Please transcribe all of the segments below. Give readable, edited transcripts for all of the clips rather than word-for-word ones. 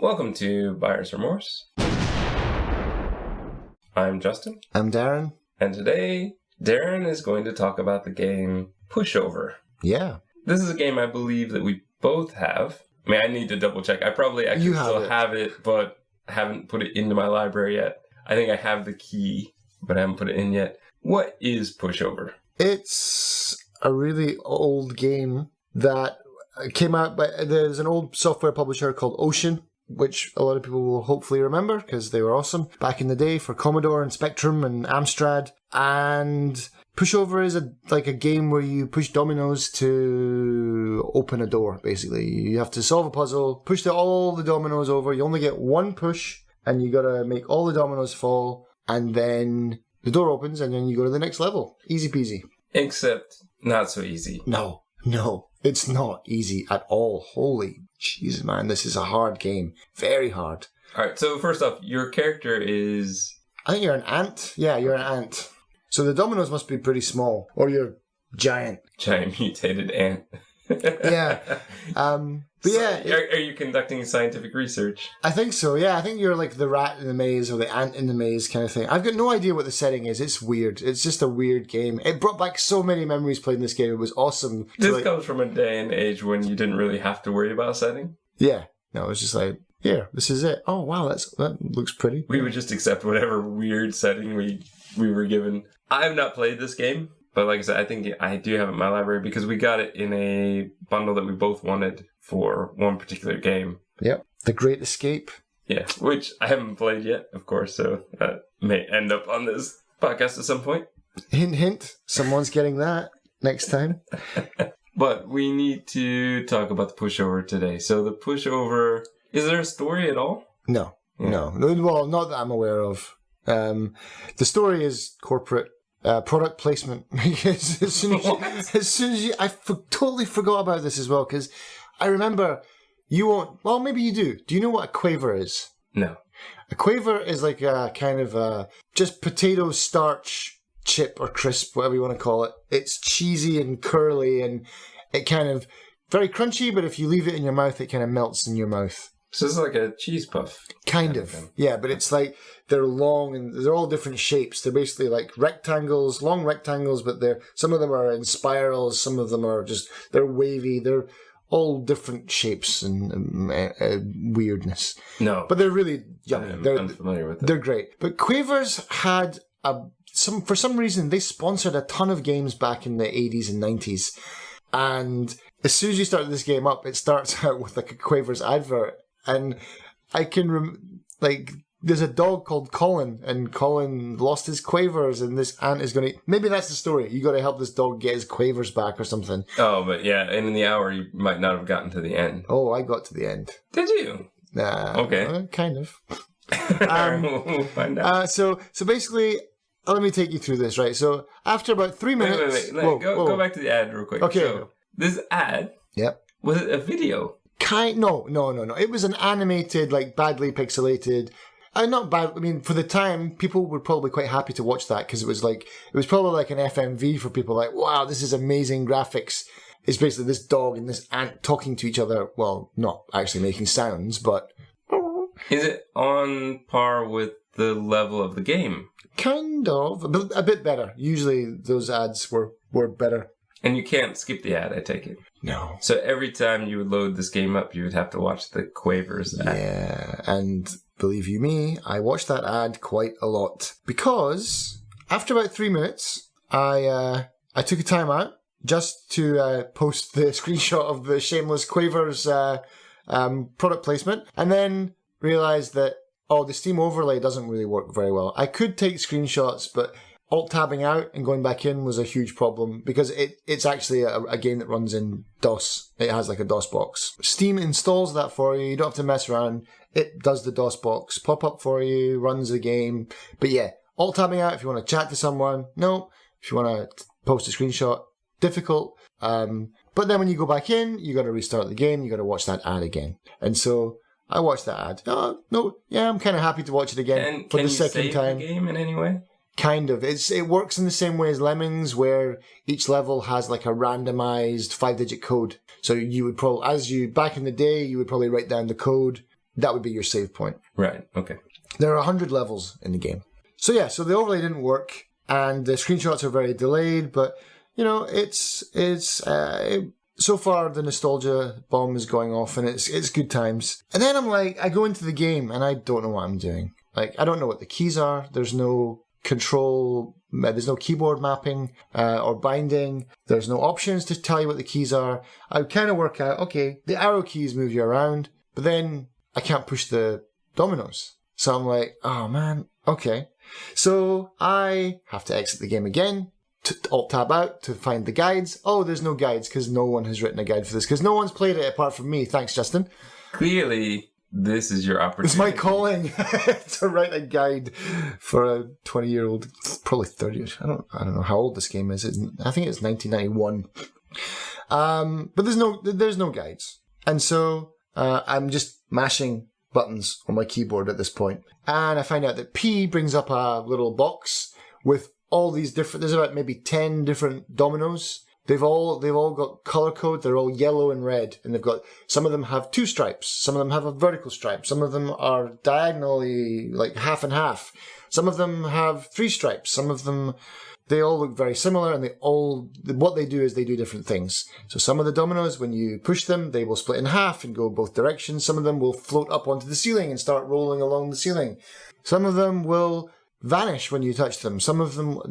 Welcome to Buyer's Remorse. I'm Justin. I'm Darren. And today, Darren is going to talk about the game Pushover. Yeah. This is a game I believe that we both have. I mean, I need to double check. I probably actually still have it, but I haven't put it into my library yet. I think I have the key, but I haven't put it in yet. What is Pushover? It's a really old game that came out by, there's an old software publisher called Ocean, which a lot of people will hopefully remember because they were awesome back in the day for Commodore and Spectrum and Amstrad. And Pushover is a game where you push dominoes to open a door, basically. You have to solve a puzzle, push all the dominoes over. You only get one push, and you gotta make all the dominoes fall, and then the door opens, and then you go to the next level. Easy peasy. Except not so easy. No, it's not easy at all. Holy jeez, man, this is a hard game. Very hard. All right, so first off, your character is... I think you're an ant. Yeah, you're an ant. So the dominoes must be pretty small, or you're giant. Giant mutated ant. Yeah. But yeah. Are you conducting scientific research? I think so, yeah. I think you're like the rat in the maze or the ant in the maze kind of thing. I've got no idea what the setting is. It's weird. It's just a weird game. It brought back so many memories playing this game. It was awesome. This comes from a day and age when you didn't really have to worry about setting. Yeah. No, it was just like, here, this is it. Oh, wow, that looks pretty. We would just accept whatever weird setting we were given. I have not played this game. But like I said, I think I do have it in my library because we got it in a bundle that we both wanted for one particular game. Yep. The Great Escape. Yeah, which I haven't played yet, of course, so that may end up on this podcast at some point. Hint, hint. Someone's getting that next time. But we need to talk about the Pushover today. So the Pushover, is there a story at all? No. Yeah. No. Well, not that I'm aware of. The story is corporate. Product placement. Because as soon as you, totally forgot about this as well. Because I remember you won't. Well, maybe you do. Do you know what a quaver is? No. A quaver is like a kind of just potato starch chip or crisp, whatever you want to call it. It's cheesy and curly, and it kind of very crunchy. But if you leave it in your mouth, it kind of melts in your mouth. So it's like a cheese puff. Kind of. Yeah, but it's like they're long and they're all different shapes. They're basically like rectangles, long rectangles, but some of them are in spirals, some of them are they're wavy. They're all different shapes and weirdness. No. But they're really yummy. I'm familiar with it. They're great. But Quavers had for some reason, they sponsored a ton of games back in the 80s and 90s. And as soon as you start this game up, it starts out with like a Quavers advert. And I can, there's a dog called Colin, and Colin lost his quavers, and this ant is going to... Maybe that's the story. You got to help this dog get his quavers back or something. Oh, but yeah, and in the hour, you might not have gotten to the end. Oh, I got to the end. Did you? Okay. Kind of. We'll find out. So basically, let me take you through this, right? So after about 3 minutes... Wait. Go back to the ad real quick. Okay. So, this ad... Yep. Was it a video? No. It was an animated, badly pixelated. Not bad. I mean, for the time, people were probably quite happy to watch that because it was probably like an FMV for people. Like, wow, this is amazing graphics. It's basically this dog and this ant talking to each other. Well, not actually making sounds, but is it on par with the level of the game? Kind of, a bit better. Usually, those ads were better. And you can't skip the ad, I take it. No. So every time you would load this game up, you would have to watch the Quavers ad. Yeah, and believe you me, I watched that ad quite a lot. Because after about 3 minutes, I took a time out just to post the screenshot of the shameless Quavers product placement, and then realised that, the Steam overlay doesn't really work very well. I could take screenshots, but... Alt-tabbing out and going back in was a huge problem because it's actually a game that runs in DOS. It has like a DOS box. Steam installs that for you. You don't have to mess around. It does the DOS box pop-up for you, runs the game. But yeah, Alt-tabbing out if you want to chat to someone. No. If you want to post a screenshot, difficult. But then when you go back in, you got to restart the game. You got to watch that ad again. And so I watched that ad. I'm kind of happy to watch it again for the second time. Can you save the game in any way? Kind of. It works in the same way as Lemmings, where each level has like a randomized 5-digit code. So you would probably, back in the day, you would probably write down the code that would be your save point. Right, okay. There are 100 levels in the game. So the overlay didn't work, and the screenshots are very delayed, but, so far the nostalgia bomb is going off, and it's good times. And then I go into the game, and I don't know what I'm doing. I don't know what the keys are. There's no control, there's no keyboard mapping or binding. There's no options to tell you what the keys are. I kind of work out, okay, the arrow keys move you around, but then I can't push the dominoes. So I'm like, oh man, okay. So I have to exit the game again, to alt-tab out to find the guides. Oh, there's no guides because no one has written a guide for this, because no one's played it apart from me. Thanks, Justin. Clearly, this is your opportunity. It's my calling to write a guide for a 20-year-old, probably 30. I don't know how old this game is. I think it's 1991. But there's no guides, and so I'm just mashing buttons on my keyboard at this point, and I find out that P brings up a little box with all these different. There's about maybe 10 different dominoes. They've all got color code. They're all yellow and red, and some of them have 2 stripes. Some of them have a vertical stripe. Some of them are diagonally, like half and half. Some of them have 3 stripes. Some of them, they all look very similar, and what they do is they do different things. So some of the dominoes, when you push them, they will split in half and go both directions. Some of them will float up onto the ceiling and start rolling along the ceiling. Some of them will vanish when you touch them. Some of them,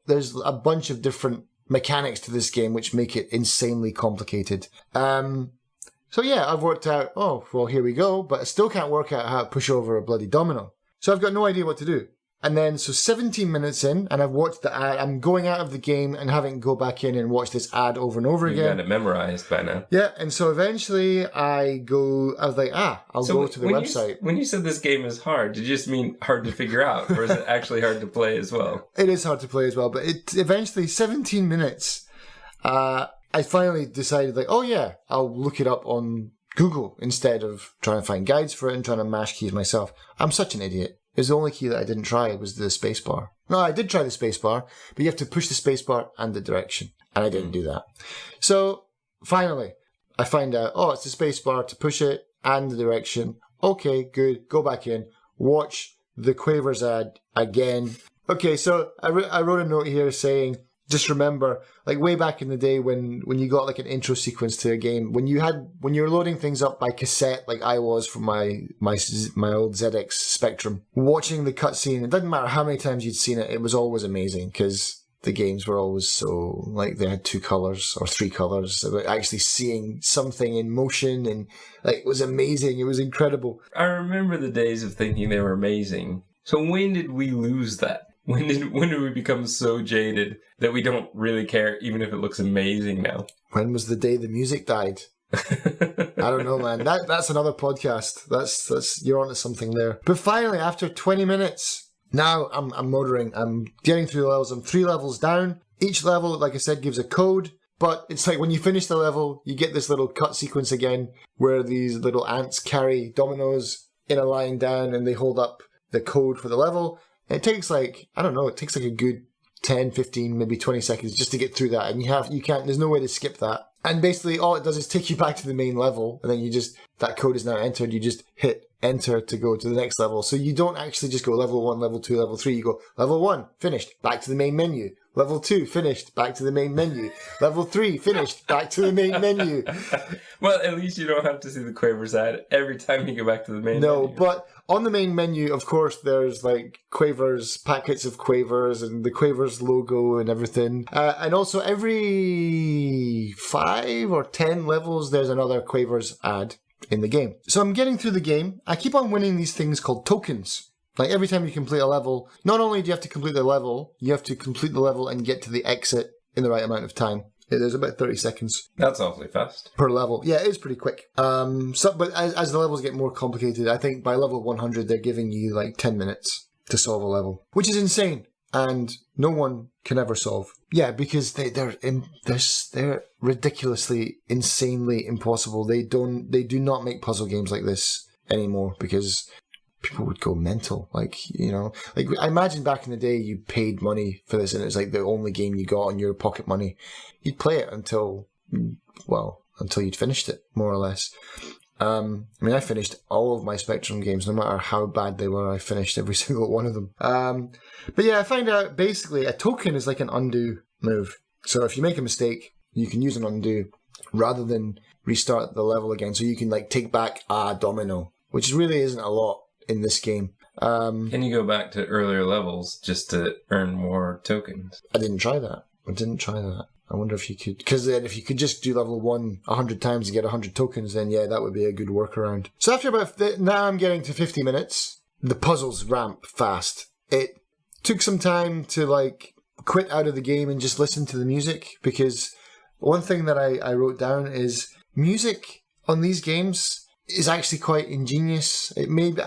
there's a bunch of different mechanics to this game which make it insanely complicated. I've worked out, oh, well, here we go, but I still can't work out how to push over a bloody domino. So I've got no idea what to do. And then, 17 minutes in, and I've watched the ad. I'm going out of the game and having to go back in and watch this ad over and over again. You got it memorized by now. Yeah, and so eventually I was like, I'll go to the website. When you said this game is hard, did you just mean hard to figure out, or is it actually hard to play as well? It is hard to play as well, but eventually, 17 minutes, I finally decided, I'll look it up on Google instead of trying to find guides for it and trying to mash keys myself. I'm such an idiot. The only key that I didn't try was the spacebar. No, I did try the spacebar, but you have to push the spacebar and the direction, and I didn't do that. So finally, I find out, it's the spacebar to push it and the direction. Okay, good. Go back in. Watch the Quavers ad again. Okay, so I wrote a note here saying, just remember, way back in the day when you got an intro sequence to a game, when you were loading things up by cassette, like I was from my old ZX Spectrum, watching the cutscene, it doesn't matter how many times you'd seen it, it was always amazing because the games were always so, they had 2 colors or 3 colors. About actually seeing something in motion, and it was amazing. It was incredible. I remember the days of thinking they were amazing. So when did we lose that? When did we become so jaded that we don't really care, even if it looks amazing now? When was the day the music died? I don't know, man. That's another podcast. That's you're onto something there. But finally, after 20 minutes, now I'm motoring. I'm getting through the levels. I'm 3 levels down. Each level, like I said, gives a code. But it's when you finish the level, you get this little cut sequence again, where these little ants carry dominoes in a line down, and they hold up the code for the level. It takes it takes a good 10, 15, maybe 20 seconds just to get through that. And there's no way to skip that. And basically all it does is take you back to the main level. And then that code is now entered. You just hit enter to go to the next level. So you don't actually just go level 1, level 2, level 3. You go level 1, finished, back to the main menu. Level 2, finished, back to the main menu. Level 3, finished, back to the main menu. Well, at least you don't have to see the Quavers ad every time you go back to the main menu. No, but on the main menu, of course, there's Quavers, packets of Quavers, and the Quavers logo and everything. And also every 5 or 10 levels, there's another Quavers ad in the game. So I'm getting through the game. I keep on winning these things called tokens. Every time you complete a level, not only do you have to complete the level, you have to complete the level and get to the exit in the right amount of time. There's about 30 seconds. That's awfully fast. Per level. Yeah, it is pretty quick. But as the levels get more complicated, I think by level 100, they're giving you 10 minutes to solve a level, which is insane. And no one can ever solve. Yeah, because they're ridiculously, insanely impossible. They do not make puzzle games like this anymore because people would go mental. I imagine back in the day you paid money for this and it's the only game you got on your pocket money. You'd play it until you'd finished it, more or less. I finished all of my Spectrum games, no matter how bad they were. I finished every single one of them. But yeah, I find out basically a token is like an undo move. So if you make a mistake, you can use an undo rather than restart the level again. So you can like take back a domino, which really isn't a lot in this game. Can you go back to earlier levels just to earn more tokens? I didn't try that. I wonder if you could, because then if you could just do level 1 100 times and get 100 tokens, then yeah, that would be a good workaround. So after now I'm getting to 50 minutes, the puzzles ramp fast. It took some time to like quit out of the game and just listen to the music, because one thing that I wrote down is music on these games is actually quite ingenious. It made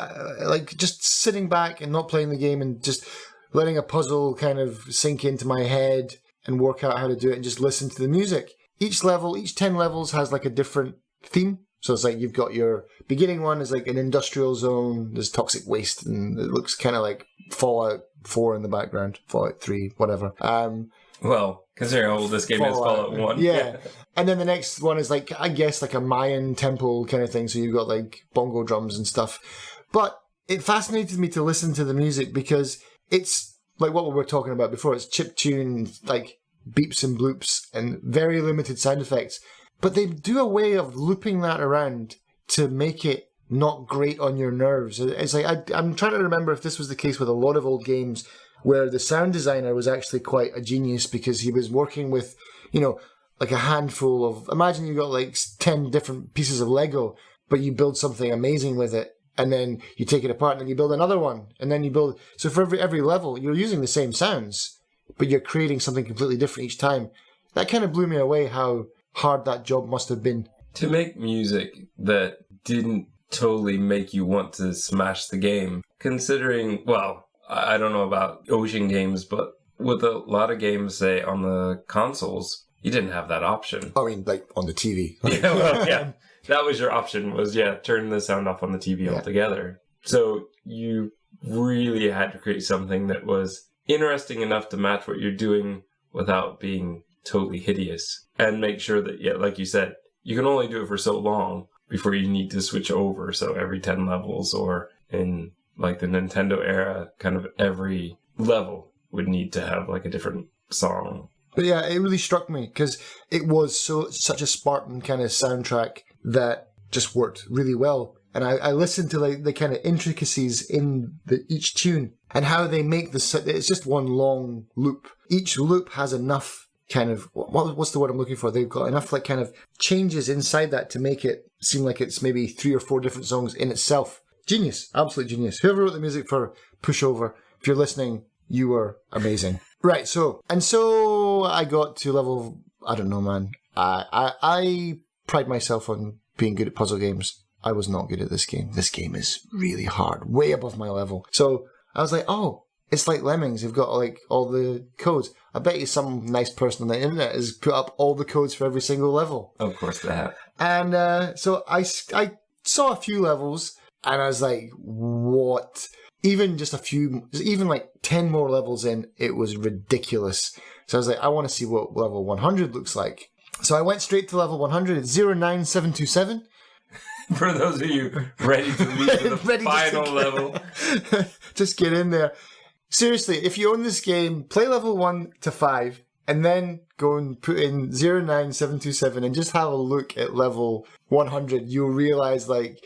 like just sitting back and not playing the game and just letting a puzzle kind of sink into my head and work out how to do it and just listen to the music. Each 10 levels has like a different theme. So it's like you've got your beginning one is like an industrial zone, there's toxic waste, and it looks kind of like Fallout 4 in the background, Fallout 3, whatever. Well, considering how old this game is, Fallout 1. Yeah. And then the next one is like, I guess, like a Mayan temple kind of thing. So you've got like bongo drums and stuff. But it fascinated me to listen to the music because it's like what we were talking about before. It's chiptune, like beeps and bloops and very limited sound effects. But they do a way of looping that around to make it not grate on your nerves. It's like, I'm trying to remember if this was the case with a lot of old games where the sound designer was actually quite a genius because he was working with, like a handful of, imagine you got like 10 different pieces of Lego, but you build something amazing with it. And then you take it apart and then you build another one. And then you build, so for every level, you're using the same sounds, but you're creating something completely different each time. That kind of blew me away how hard that job must have been. To make music that didn't totally make you want to smash the game, considering, well, I don't know about ocean games, but with a lot of games, say, on the consoles, you didn't have that option. I mean, like, on the TV. Yeah. That was your option, was, turn the sound off on the TV altogether. So you really had to create something that was interesting enough to match what you're doing without being totally hideous. And make sure that, like you said, you can only do it for so long before you need to switch over. So every 10 levels, or in like the Nintendo era, kind of every level would need to have like a different song. But yeah, it really struck me because it was such a Spartan kind of soundtrack that just worked really well. And I listened to like the kind of intricacies in each tune and how they make it's just one long loop. Each loop has enough kind of, what's the word I'm looking for? They've got enough like kind of changes inside that to make it seem like it's maybe 3 or 4 different songs in itself. Genius, absolute genius. Whoever wrote the music for Pushover, if you're listening, you were amazing. Right, so I got to level, I don't know, man. I pride myself on being good at puzzle games. I was not good at this game. This game is really hard, way above my level. So I was like, oh, it's like Lemmings. They've got like all the codes. I bet you some nice person on the internet has put up all the codes for every single level. Of course they have. And so I saw a few levels and I was like, what? Even like 10 more levels in, it was ridiculous. So I was like, I want to see what level 100 looks like. So I went straight to level 100. It's 09727. For those of you ready to leave to the final level. Just get in there. Seriously, if you own this game, play level 1 to 5, and then go and put in 09727 and just have a look at level 100. You'll realize, like,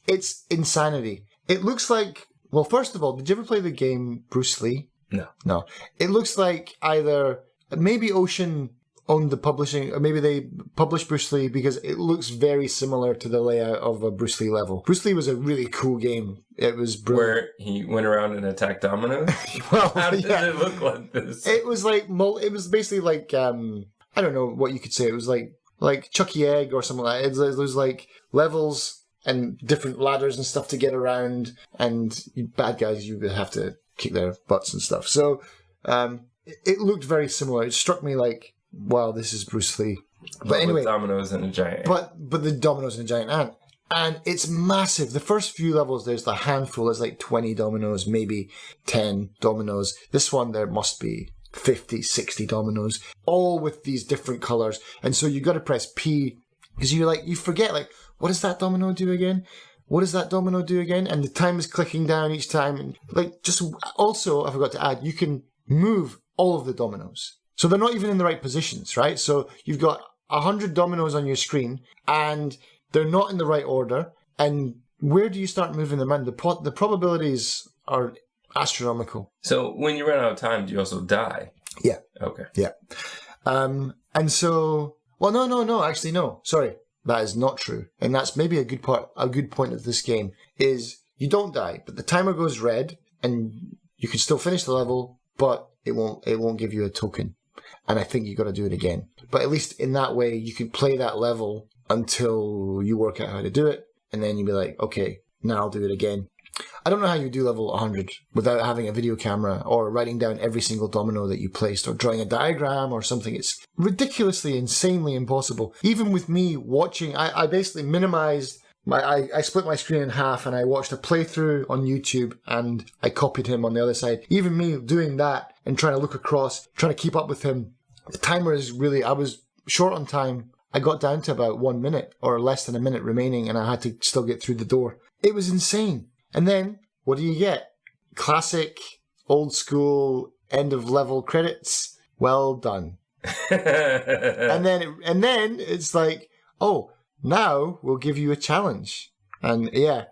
it's insanity. It looks like, well, first of all, did you ever play the game Bruce Lee? No. It looks like either, maybe Ocean owned the publishing, or maybe they published Bruce Lee because it looks very similar to the layout of a Bruce Lee level. Bruce Lee was a really cool game. It was brilliant. Where he went around and attacked dominoes? Well, how did it look like this? It was like, it was basically like, I don't know what you could say. It was like Chucky Egg or something like that. It was like levels and different ladders and stuff to get around, and bad guys, you would have to kick their butts and stuff. So it looked very similar. It struck me like, wow, this is Bruce Lee. But anyway, with dominoes and a giant ant. But the dominoes and a giant ant. And it's massive. The first few levels, there's a handful. There's like 20 dominoes, maybe 10 dominoes. This one, there must be 50, 60 dominoes, all with these different colors. And so you got to press P Because you forget, like, what does that domino do again? What does that domino do again? And the time is clicking down each time. And also, I forgot to add, you can move all of the dominoes. So they're not even in the right positions, right? So you've got 100 dominoes on your screen and they're not in the right order. And where do you start moving them in? The probabilities are astronomical. So when you run out of time, do you also die? Yeah. Okay. Yeah. And so, well, no, actually, no. Sorry. That is not true. And that's maybe a good point of this game is you don't die, but the timer goes red and you can still finish the level, but it won't give you a token. And I think you got to do it again. But at least in that way, you can play that level until you work out how to do it. And then you'll be like, okay, now I'll do it again. I don't know how you do level 100 without having a video camera or writing down every single domino that you placed or drawing a diagram or something. It's ridiculously, insanely impossible. Even with me watching, I basically minimized I split my screen in half and I watched a playthrough on YouTube and I copied him on the other side. Even me doing that and trying to look across, trying to keep up with him, the timer is really, I was short on time. I got down to about 1 minute or less than a minute remaining and I had to still get through the door. It was insane. And then, what do you get? Classic, old school, end of level credits. Well done. and then it's like, oh, now we'll give you a challenge. And yeah,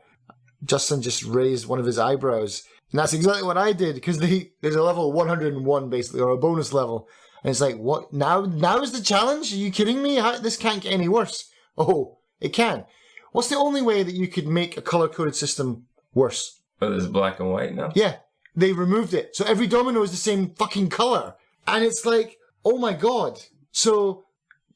Justin just raised one of his eyebrows. And that's exactly what I did, because there's a level 101 basically, or a bonus level. And it's like, what? Now is the challenge? Are you kidding me? This can't get any worse. Oh, it can. What's the only way that you could make a color-coded system worse? Oh, there's black and white now? Yeah, they removed it. So every domino is the same fucking color. And it's like, oh my God. So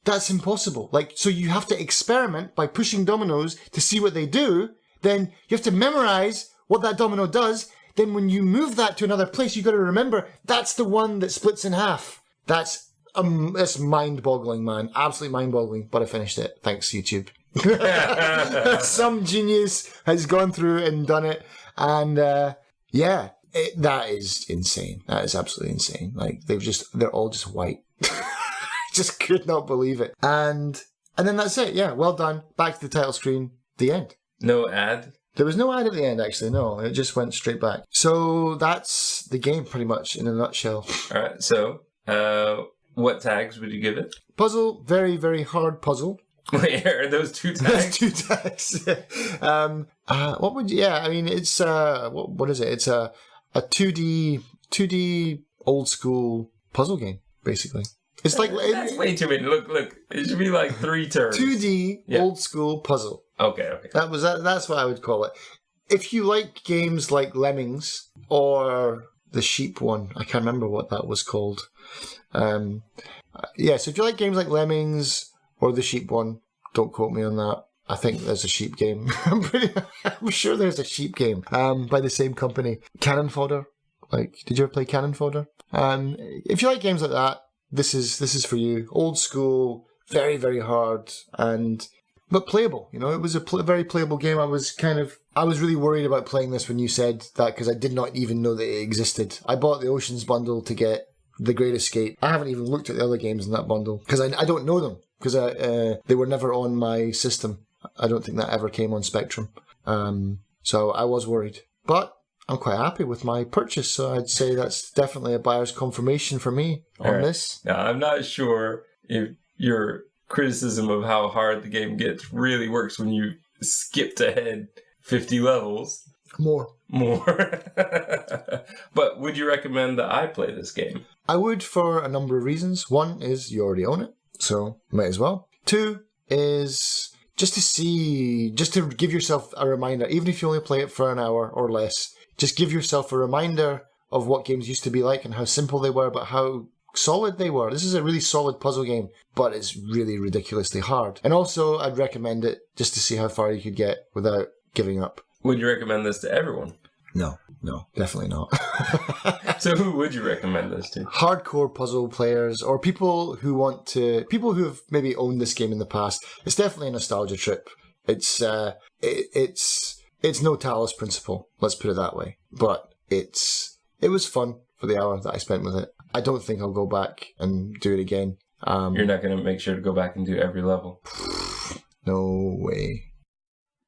that's impossible. So you have to experiment by pushing dominoes to see what they do. Then you have to memorize what that domino does. Then when you move that to another place, you've got to remember that's the one that splits in half. That's mind-boggling, man. Absolutely mind-boggling. But I finished it. Thanks, YouTube. Some genius has gone through and done it. And that is insane. That is absolutely insane. They're all just white. Just could not believe it. And then that's it. Yeah, well done. Back to the title screen. The end. No ad? There was no ad at the end, actually. No, it just went straight back. So that's the game pretty much in a nutshell. All right. So what tags would you give it? Puzzle. Very, very hard puzzle. Wait, are those 2 tags? Those 2 tags. What would you... Yeah, I mean, it's... what is it? It's a 2D old school puzzle game, basically. It's like... That's way too many. Look. It should be like 3 turns. 2D old school puzzle. Okay. That's what I would call it. If you like games like Lemmings or the sheep one, I can't remember what that was called. So if you like games like Lemmings or the sheep one, don't quote me on that. I think there's a sheep game. I'm sure there's a sheep game by the same company. Cannon Fodder. Did you ever play Cannon Fodder? If you like games like that, this is for you. Old school, very, very hard, but playable. You know, it was a very playable game. I was really worried about playing this when you said that, because I did not even know that it existed. I bought the Oceans bundle to get The Great Escape. I haven't even looked at the other games in that bundle because I don't know them, because they were never on my system. I don't think that ever came on Spectrum. So I was worried, but I'm quite happy with my purchase. So I'd say that's definitely a buyer's confirmation for me on this. Now, I'm not sure if your criticism of how hard the game gets really works when you skipped ahead 50 levels. More. But would you recommend that I play this game? I would, for a number of reasons. One is you already own it, so might as well. 2 is just to give yourself a reminder, even if you only play it for an hour or less, just give yourself a reminder of what games used to be like and how simple they were, but how solid they were. This is a really solid puzzle game, but it's really ridiculously hard. And also, I'd recommend it just to see how far you could get without giving up. Would you recommend this to everyone? No, definitely not. So who would you recommend this to? Hardcore puzzle players, or people who have maybe owned this game in the past. It's definitely a nostalgia trip. It's no Talos Principle, let's put it that way. But it was fun for the hour that I spent with it. I don't think I'll go back and do it again. You're not going to make sure to go back and do every level? No way.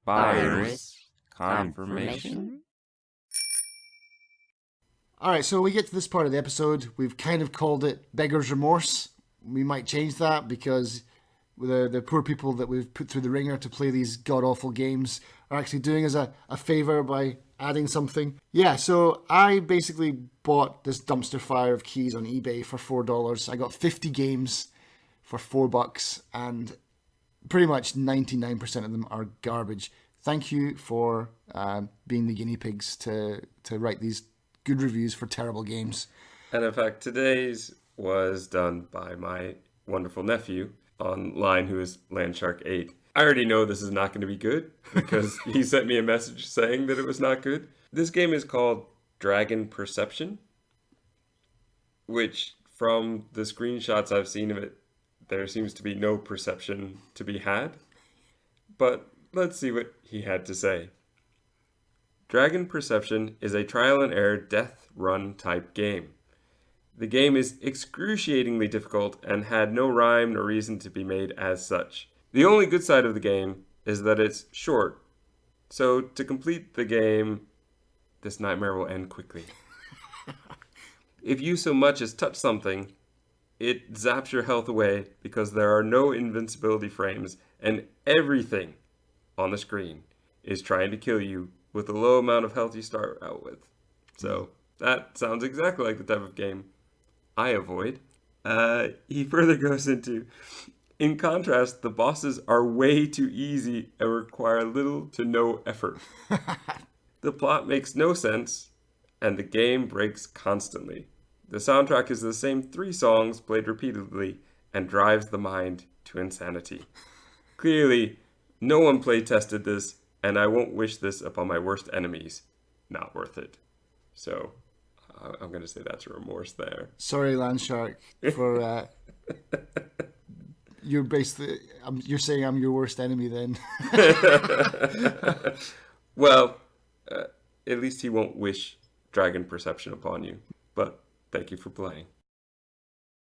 Virus confirmation? Alright, so we get to this part of the episode. We've kind of called it Beggar's Remorse. We might change that because the poor people that we've put through the ringer to play these god-awful games are actually doing us a favour by adding something. Yeah, so I basically bought this dumpster fire of keys on eBay for $4. I got 50 games for $4, and pretty much 99% of them are garbage. Thank you for being the guinea pigs to write these good reviews for terrible games. And in fact, today's was done by my wonderful nephew online, who is Landshark8. I already know this is not going to be good because he sent me a message saying that it was not good. This game is called Dragon Perception, which from the screenshots I've seen of it, there seems to be no perception to be had. But let's see what he had to say. Dragon Perception is a trial and error death run type game. The game is excruciatingly difficult and had no rhyme nor reason to be made as such. The only good side of the game is that it's short. So to complete the game, this nightmare will end quickly. If you so much as touch something, it zaps your health away because there are no invincibility frames and everything on the screen is trying to kill you with a low amount of health you start out with. So that sounds exactly like the type of game I avoid. He further goes into, in contrast, the bosses are way too easy and require little to no effort. The plot makes no sense, and the game breaks constantly. The soundtrack is the same 3 songs played repeatedly and drives the mind to insanity. Clearly, no one play tested this, and I won't wish this upon my worst enemies. Not worth it. So, I'm going to say that's a remorse there. Sorry, Landshark, for you're basically you're saying I'm your worst enemy then. Well, at least he won't wish Dragon Perception upon you. But thank you for playing.